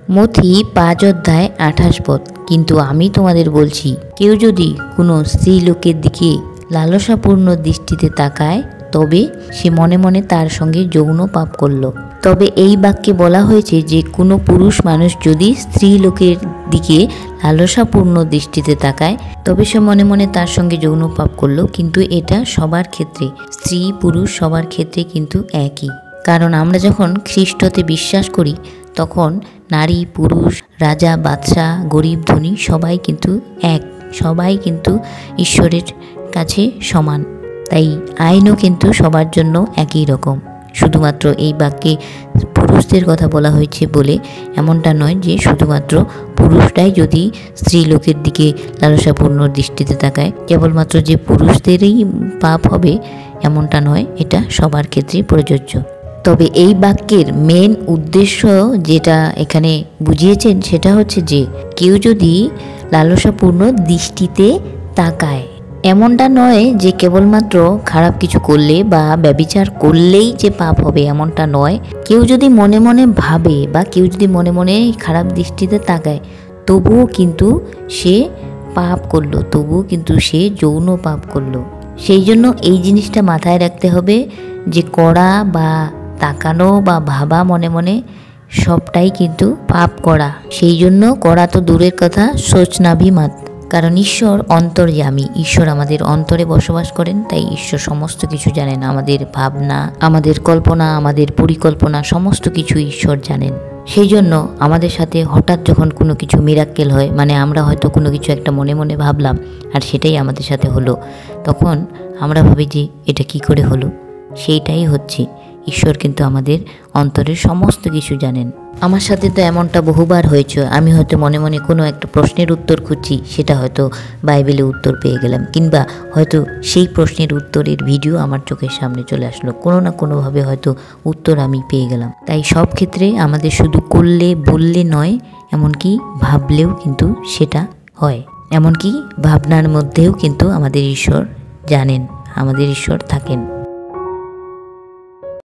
মথি 5 অধ্যায় 28 পদ। কিন্তু আমি তোমাদের বলছি, কেউ যদি কোনো স্ত্রীলোকের দিকে লালসাপূর্ণ দৃষ্টিতে তাকায়, তবে সে মনে মনে তার সঙ্গে যৌন পাপ করল। তবে এই বাক্যে বলা হয়েছে যে কোনো পুরুষ মানুষ যদি স্ত্রীলোকের দিকে লালসাপূর্ণ দৃষ্টিতে তাকায়, তবে সে মনে মনে তার সঙ্গে যৌন পাপ করলো। কিন্তু এটা সবার ক্ষেত্রে, স্ত্রী পুরুষ সবার ক্ষেত্রে কিন্তু একই। কারণ আমরা যখন খ্রিস্টতে বিশ্বাস করি, তখন নারী পুরুষ, রাজা বাদশাহ, গরিব ধনী সবাই কিন্তু এক, সবাই কিন্তু ঈশ্বরের কাছে সমান। তাই আইনও কিন্তু সবার জন্য একই রকম। শুধুমাত্র এই বাক্যে পুরুষদের কথা বলা হয়েছে বলে এমনটা নয় যে শুধুমাত্র পুরুষরাই যদি স্ত্রীলোকের দিকে লালসাপূর্ণ দৃষ্টিতে তাকায় কেবলমাত্র যে পুরুষদেরই পাপ হবে এমনটা নয়, এটা সবার ক্ষেত্রেই প্রযোজ্য। তবে এই বাক্যের মেন উদ্দেশ্য যেটা এখানে বুঝিয়েছেন সেটা হচ্ছে যে কেউ যদি লালসাপূর্ণ দৃষ্টিতে তাকায়, এমনটা নয় যে কেবলমাত্র খারাপ কিছু করলে বা ব্যভিচার করলেই যে পাপ হবে এমনটা নয়। কেউ যদি মনে মনে ভাবে বা কেউ যদি মনে মনে খারাপ দৃষ্টিতে তাকায়, তবুও কিন্তু সে পাপ করলো, তবুও কিন্তু সে যৌন পাপ করলো। সেই জন্য এই জিনিসটা মাথায় রাখতে হবে যে করা বা তাকানো বা ভাবা মনে মনে সবটাই কিন্তু পাপ করা। সেই জন্য করা তো দূরের কথা, সোচনাভিমাত। কারণ ঈশ্বর অন্তর্যামী, ঈশ্বর আমাদের অন্তরে বসবাস করেন। তাই ঈশ্বর সমস্ত কিছু জানেন, আমাদের ভাবনা, আমাদের কল্পনা, আমাদের পরিকল্পনা সমস্ত কিছু ঈশ্বর জানেন। সেই জন্য আমাদের সাথে হঠাৎ যখন কোনো কিছু মিরাক্কেল হয়, মানে আমরা হয়তো কোনো কিছু একটা মনে মনে ভাবলাম আর সেটাই আমাদের সাথে হলো, তখন আমরা ভাবি যে এটা কি করে হলো। সেইটাই হচ্ছে ঈশ্বর কিন্তু আমাদের অন্তরের সমস্ত কিছু জানেন। আমার সাথে তো এমনটা বহুবার হয়েছে, আমি হয়তো মনে মনে কোনো একটা প্রশ্নের উত্তর খুঁজছি, সেটা হয়তো বাইবেলে উত্তর পেয়ে গেলাম, কিংবা হয়তো সেই প্রশ্নের উত্তরের ভিডিও আমার চোখের সামনে চলে আসলো, কোনো না কোনোভাবে হয়তো উত্তর আমি পেয়ে গেলাম। তাই সব ক্ষেত্রে আমাদের শুধু করলে বললে নয়, এমনকি ভাবলেও কিন্তু সেটা হয়। এমনকি ভাবনার মধ্যেও কিন্তু আমাদের ঈশ্বর জানেন, আমাদের ঈশ্বর থাকেন।